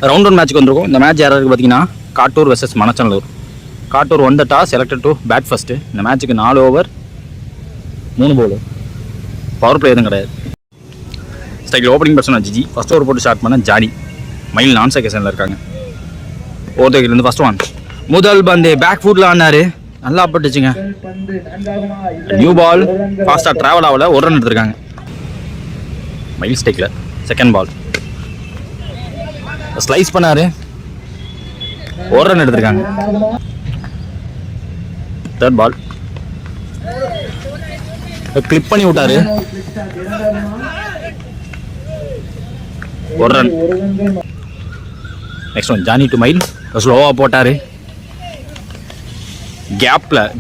Round 1 மேட்ச்சுக்கு வந்திருக்கும். இந்த மேட்ச் யாராருக்கு பார்த்தீங்கன்னா Kattur versus Manachanallur. Kattur won the toss selected to bat first. இந்த மேட்ச்சுக்கு 4 ஓவர் 3 பால். பவர் பிளே எதுவும் கிடையாது. ஸ்ட்ரைக்கில் ஓப்பனிங் பர்சனாக ஜிஜி. ஃபர்ஸ்ட் ஓவர் போட்டு ஸ்டார்ட் பண்ண ஜானி. மைல் நான் செகண்டில் இருக்காங்க. ஓவர்டேக்கிலேருந்து ஃபர்ஸ்ட் ஒன். முதல் பந்து பேக் ஃபுட்டில் ஆனார். நல்லா பட்டுச்சுங்க. New ball. ஃபாஸ்ட்டாக ட்ராவல் ஆகல. ஒரு ரன் எடுத்திருக்காங்க. மைல் ஸ்ட்ரைக்கில் செகண்ட் பால். ஸ்லைஸ் பண்ணாரு. ஒரு ரன் எடுத்திருக்காங்க. தேர்ட் பால் கிளிப் பண்ணி விட்டாரு. ஒரு run. Next one Johnny to Mayil. ஸ்லோவாக போட்டாரு.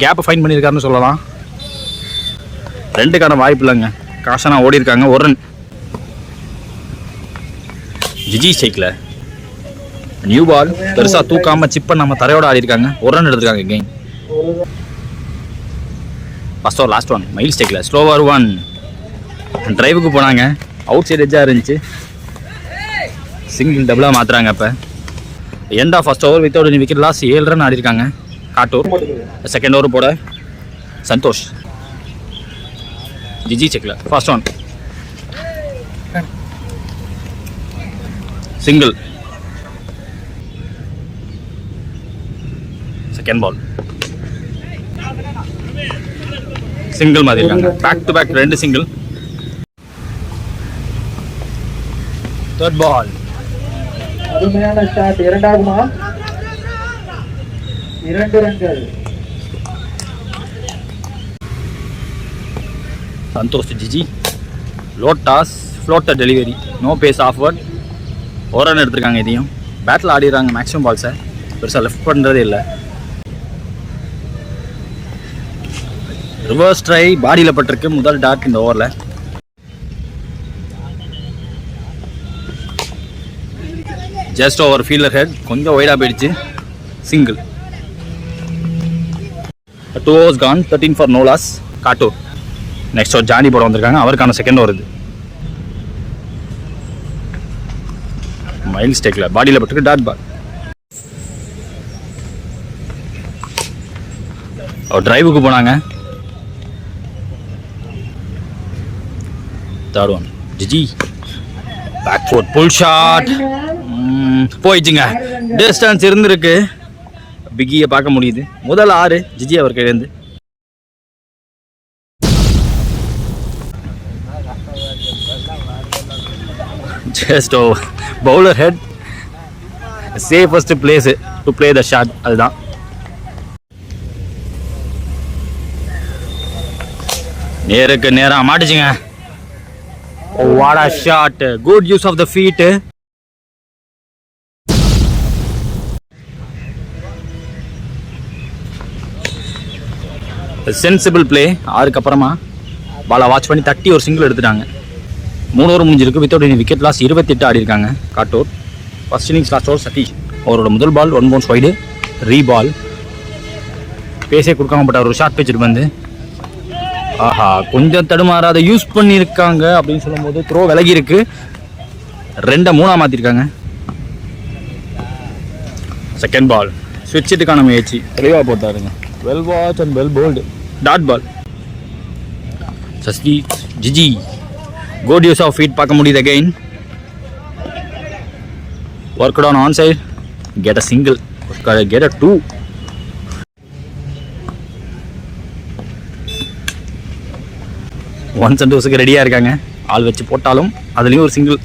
கேப்பை ஃபைன் பண்ணியிருக்காருன்னு சொல்லலாம். 2க்கான வாய்ப்பு இல்லைங்க. காஷனா ஓடி இருக்காங்க. ஒரு ரன். ஜிஜி ஸ்ட்ரைக்கில் நியூ பால். பெருசாக தூக்காமல் சிப் பண்ணாமல் தரையோட ஆடி இருக்காங்க. ஒரு ரன் எடுத்திருக்காங்க. Gain. First over last one. Mayil ஸ்ட்ரைக்கில் ஸ்லோவர் ஒன். டிரைவுக்கு போனாங்க. அவுட் சைடு எட்ஜாக இருந்துச்சு. சிங்கிள் டபுளாக மாற்றுறாங்க. இப்போ end of first over without any wicket loss 7 run ஆடி இருக்காங்க காட்டூர். செகண்ட் ஓவர் போட சந்தோஷ். ஜிஜி செக்கில் first one single. Second ball single மாதிரி இருக்காங்க. Back to back 2 single. Third ball அருமையான ஷாட். இரண்டாகுமா 2 ரன்கள். Santhosh GG. Low toss floater delivery. No base ஆஃப்வர்ட். ஒரு ரன் எடுத்திருக்காங்க. இதையும் பேட்டில் ஆடிடுறாங்க. மேக்ஸிமம் பால்ஸை பெருசாக லெஃப்ட் பண்ணுறதே இல்லை. ரிவர்ஸ் ட்ரை பாடியில் பட்டிருக்கு. முதல் டாட் இந்த ஓவரில். Just over fielder head. கொஞ்சம் ஒய்டாக போயிடுச்சு. Single. 2 overs gone. 13 for no loss. Kattur. Next over Johnny போட வந்திருக்காங்க. அவருக்கான செகண்ட் ஓவர் இது. மைல் ஸ்டேக்கில் பாடியில் பட்டிருக்கு. Dot ball. அவர் டிரைவுக்கு போனாங்க. Third one G. Back foot pull shot. போயிடுச்சுங்க. டிஸ்டன்ஸ் இருந்திருக்கு. பிக்கியை பார்க்க முடியுது. முதல் 6 ஜிஜி அவர் கையிலேருந்து. Just bowler head safest place to play the shot. அதுதான். நேருக்கு நேராக மாட்டுச்சுங்க. What a shot. Good use of the feet. Sensible play. 6க்கு அப்புறமா பாலை வாட்ச் பண்ணி தட்டி ஒரு சிங்கிள் எடுத்துட்டாங்க. 3 ஓவர் முடிஞ்சிருக்கு. வித்தவுட் எனி விக்கெட் லாஸ் 28 ஆடி இருக்காங்க Kattur. First innings last over Satish. அவரோட முதல் பால் 1 bounce வைடு. ரீபால். பேஸே கொடுக்காம பட்ட ஒரு ஷார்ட் பிச் வந்து ஆஹா கொஞ்சம் தடுமாறாத யூஸ் பண்ணியிருக்காங்க அப்படின்னு சொல்லும்போது த்ரோ விலகி இருக்கு. 2-3 மாற்றிருக்காங்க. செகண்ட் பால் ஸ்விட்சுக்கான முயற்சி. தெளிவாக போட்டாருங்க. Well watch and well bowled. Dot ball. Sasthi G. Good use of feet பார்க்க முடியுது. Again work on on side. Get a single. Get a 2. One சந்தோஷுக்கு ரெடியாக இருக்காங்க. ஆள் வச்சு போட்டாலும் அதுலேயும் ஒரு சிங்கிள்.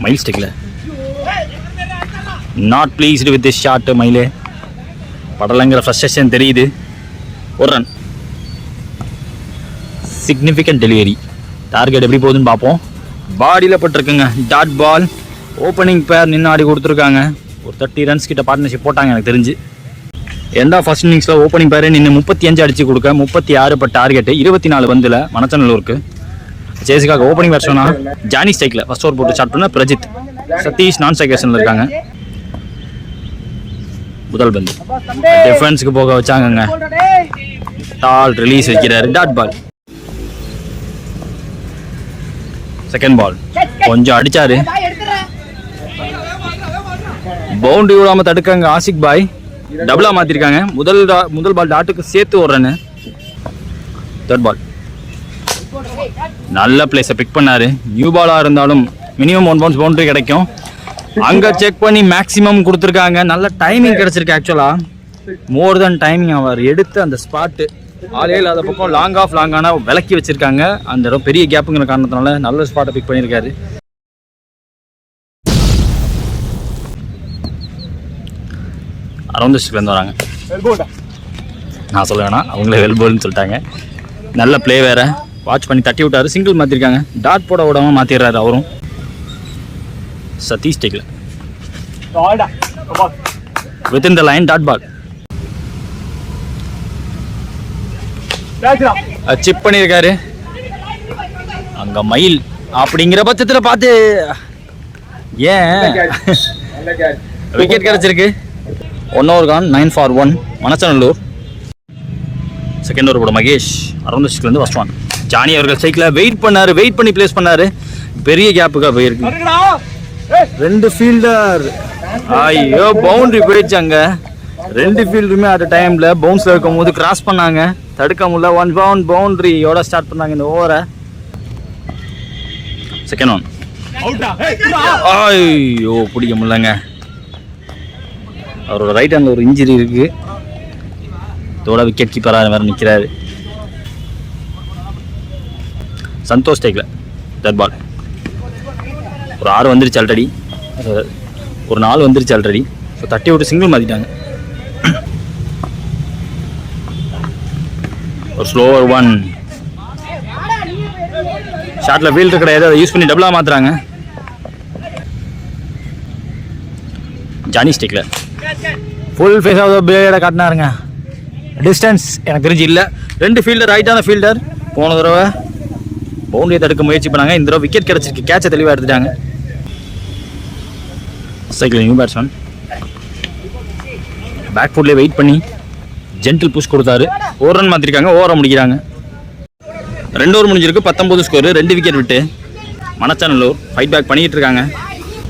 மைல் ஸ்டிக்கில் not pleased with this shot. மைலே படலைங்கிற ஃப்ரஸ்ட்ரேஷன் தெரியுது. ஒரு ரன். Significant delivery. டார்கெட் எப்படி போகுதுன்னு பார்ப்போம். பாடியில் பட்டிருக்குங்க. Dot ball. ஓப்பனிங் பேர் நின்று ஆடி கொடுத்துருக்காங்க. ஒரு 30 ரன்ஸ் கிட்ட பார்ட்னர்ஷிப் போட்டாங்க எனக்கு தெரிஞ்சு. எண்ட் ஆஃப் ஃபர்ஸ்ட் இன்னிங்ஸில் ஓப்பனிங் பேர் நின்று 35 அடிச்சு கொடுக்க 36 இப்போ டார்கெட்டு. 24 பந்தில் மணச்சநல்லூருக்கு. சேஸுக்காக ஓப்பனிங் பேட்ஸ்மேனா ஜானி ஸ்ட்ரைக்கில் ஃபர்ஸ்ட் ஓவர் போட்டு ஸ்டார்ட் பண்ண பிரஜித். சதீஷ் நான் ஸ்ட்ரைக்கேஷனில் இருக்காங்க. முதல் பந்து டிஃபென்ஸுக்கு போக வச்சாங்கங்க. டால் ரிலீஸ் வைக்கிறாரு. Dot ball. செகண்ட் பால் கொஞ்சம் அடிச்சாரு. பவுண்டரி விடாமல் தடுக்காங்க ஆசிக் பாய். டபுளாக மாற்றிருக்காங்க. முதல் பால் டாட்டுக்கு சேர்த்து ஒரு ரன்னு. தேர்ட் பால் நல்ல பிளேஸை பிக் பண்ணாரு. நியூ பாலாக இருந்தாலும் மினிமம் 1 பவுன்ஸ் பவுண்டரி கிடைக்கும். அங்கே செக் பண்ணி மேக்ஸிமம் கொடுத்துருக்காங்க. நல்ல டைமிங் கிடைச்சிருக்கு. ஆக்சுவலாக மோர் தென் டைமிங். அவர் எடுத்து அந்த ஸ்பாட்டு ஆளே இல்லாத பக்கம் லாங் ஆஃப் லாங்கான விலக்கி வச்சிருக்காங்க. அந்த இடம் பெரிய கேப்புங்கிற காரணத்தினால நல்ல ஸ்பாட்டை பிக் பண்ணியிருக்காரு. அரௌண்ட் ஸ்டிக்லேருந்து வராங்க. நான் சொல்ல வேணாம், அவங்களே வெல்போல்னு சொல்லிட்டாங்க. நல்ல பிளே வேற. வாட்ச் பண்ணி தட்டி விட்டாரு. சிங்கிள் மாற்றிருக்காங்க. டாட் போட விடாம மாற்றிடுறாரு அவரும். சதீஷ் டேக்கில் within the line dot ball. Chip பண்ணியிருக்காரு. அங்க மயில் அப்படிங்கிற பட்சத்தில் பார்த்து ஏன் விக்கெட் கிடைச்சிருக்கு. 1 over gone. 9 for 1 Manachanallur. Second over போட மகேஷ் அரௌண்ட் ஸ்டிக்லேருந்து ஃபர்ஸ்ட் ஒன். ஜானி அவர்கள் சைக்கிள வெயிட் பண்ணி பிளேஸ் பண்ணாரு. பெரிய கேப்புக்காக போயிருக்கு. 2 ஃபீல்டர். ஐயோ பவுண்டரி போயிடுச்சு. அங்க 2 ஃபீல்டருமே அட் டைம்ல பவுன்ஸ்ல இருக்கும் போது கிராஸ் பண்ணாங்க. தடுக்க முடியல. 1 பவுண்ட் பவுண்டரியோட ஸ்டார்ட் பண்ணாங்க இந்த ஓவரை. Second one. ஐயோ பிடிக்க முடியலங்க. அவரோட ரைட் ஹேண்டில் ஒரு இன்ஜுரி இருக்கு. இதோட விக்கெட் கீப்பராக வேற நிற்கிறாரு. சந்தோஷ் டேக்கில் தேர்ட் பால். ஒரு 6 வந்துருச்சு ஆல்ரெடி. ஒரு 4 வந்துருச்சு ஆல்ரெடி. ஸோ தட்டி விட்டு சிங்கிள் மாற்றிட்டாங்க. ஒரு ஸ்லோவர் 1 ஷாட்டில் ஃபீல்டர் கிடையாது. அதை யூஸ் பண்ணி டபுளாக மாற்றுறாங்க. ஜானி ஸ்டிக்ல ஃபுல் ஃபேஸ் ஆஃப் த பிளேடை காட்டினாருங்க. டிஸ்டன்ஸ் எனக்கு தெரிஞ்சு இல்லை. 2 ஃபீல்டர் ரைட்டான ஃபீல்டர். போன தடவை பவுண்டரியை தடுக்க முயற்சி பண்ணாங்க. இந்த தடவை விக்கெட் கிடச்சிருக்கு. கேட்சை தெளிவாக எடுத்துட்டாங்க. சைக்கிள் நியூ பேட்ஸ்மேன் பேக் ஃபுட்லேயே வெயிட் பண்ணி ஜென்டில் புஷ் கொடுத்தாரு. 1 ரன் மாற்றிருக்காங்க. ஓவரை முடிக்கிறாங்க. 2 ஓவர் முடிஞ்சிருக்கு. 19 ஸ்கோரு. 2 விக்கெட் விட்டு மணச்சநல்லூர் ஃபைட் பேக் பண்ணிக்கிட்டு இருக்காங்க.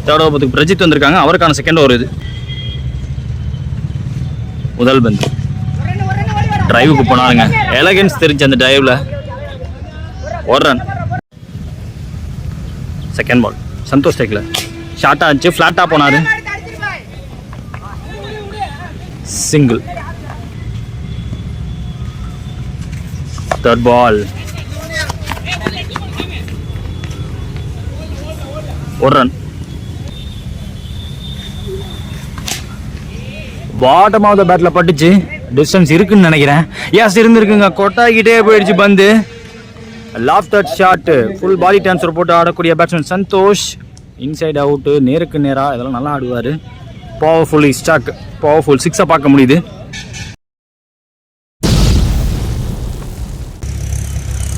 தேர்ட் ஓவர் பிரஜித் வந்திருக்காங்க. அவருக்கான செகண்ட் ஓவர் இது. முதல் பந்து டிரைவுக்கு போனாருங்க. எலகன்ஸ் தெரிஞ்சு அந்த டிரைவ்ல 1 ரன். செகண்ட் பால் சந்தோஷ் டேக்கில் ஷார்ட்டாக இருந்துச்சு. ஃப்ளாட்டாக போனார். Single. Third ball 1 run. Bottom of the பேட்ல பட்டுச்சு. டிஸ்டன்ஸ் இருக்குன்னு நினைக்கிறேன். எஸ் இருந்திருக்குங்க. கொட்டாக்கிட்டே போயிடுச்சு பந்து. Loft shot. Full body transfer போட்டு ஆடக்கூடிய பேட்ஸ்மேன் சந்தோஷ். Inside out. நேருக்கு நேராக இதெல்லாம் நல்லா ஆடுவார். Powerful stock. பவர்ஃபுல் 6 பார்க்க முடியுது.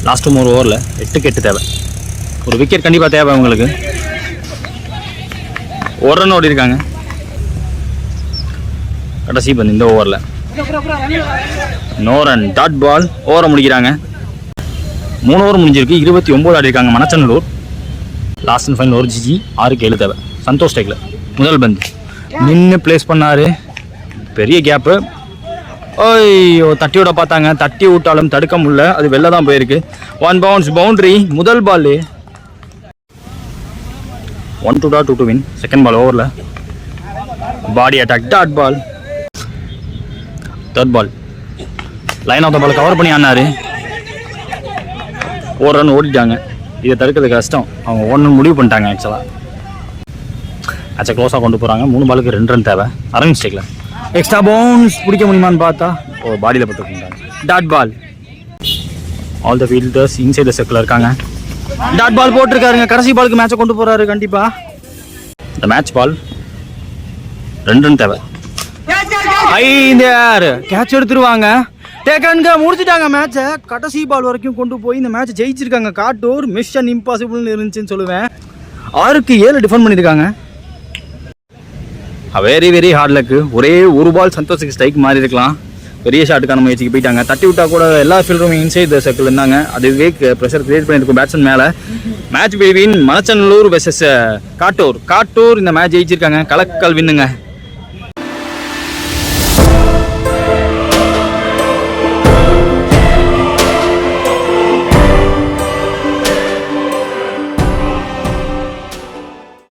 லாஸ்ட் 3 ஓவரில் 8க்கு 8 தேவை. ஒரு விக்கெட் கண்டிப்பாக தேவை அவங்களுக்கு. 1 ரன் ஓடி இருக்காங்க. கடைசி பந்து இந்த ஓவரில் நோ ரன். Dot ball. ஓவரை முடிக்கிறாங்க. 3 ஓவர் முடிஞ்சிருக்கு. 29 ஆடி இருக்காங்க மணச்சநல்லூர். லாஸ்ட் அண்ட் ஃபைனல் ஒரு ஜிஜி. 6க்கு 7 தேவை. சந்தோஷ் டேக்கில் முதல் பந்து நின்று பிளேஸ் பண்ணார். பெரிய கேப்பு. ஐயோ தட்டி விட பார்த்தாங்க. தட்டி விட்டாலும் தடுக்க முடியல. அது வெளில தான் போயிருக்கு. 1 பவுன்ஸ் பவுண்டரி. முதல் ball 1-2 to win. Second ball ஓவரில் body attack. Dot ball. Third ball line of the ball cover பண்ணி ஆனாரு. 1 ரன் ஓடிட்டாங்க. இதை தடுக்கிறது கஷ்டம். அவங்க 1 ரன் முடிவு பண்ணிட்டாங்க. ஆக்சுவலாக க்ளோஸாக கொண்டு போகிறாங்க. 3 பாலுக்கு 2 ரன் தேவை. அரவிந்த் ஸ்டேக்கில் எக்ஸ்ட்ரா பவுன்ஸ் பிடிக்க முடியுமான்னு பார்த்தா ஒரு பாடியில் பட்டு பண்ணிட்டாங்க. Dot ball. All the fielders inside the circle இருக்காங்க. டாட் பால் போட்டிருக்காருங்க. கடைசி பாலுக்கு மேட்சை கொண்டு போகிறாரு கண்டிப்பாக. இந்த மேட்ச் பால் 2 ரன் தேவை. கேட்ச் எடுத்துருவாங்க. டேக்கன்க முடிச்சுட்டாங்க மேட்சை. கடைசி பால் வரைக்கும் கொண்டு போய் இந்த மேட்ச் ஜெயிச்சிருக்காங்க. காட்டூர் மிஷன் இம்பாசிபிள்னு இருந்துச்சுன்னு சொல்லுவேன். 6க்கு 7 டிஃபெண்ட் பண்ணியிருக்காங்க. Very very hard luck. ஒரே ஒரு பால் சந்தோஷுக்கு ஸ்ட்ரைக் மாறி இருக்கலாம். பெரிய ஷாட்டுக்கான முயற்சிக்கு போயிட்டாங்க. தட்டி விட்டா கூட எல்லா ஃபீல்டருமே இன்சைட் த சர்க்கிள் இருந்தாங்க. அதுவே ப்ரெஷர் கிரியேட் பண்ணியிருக்கும் பேட்ஸ்மேன் மேலே. Match between Manachanallur versus Kattur. Kattur இந்த மேட்ச் ஜெயிச்சிருக்காங்க. கலக்கல் வின்னுங்க.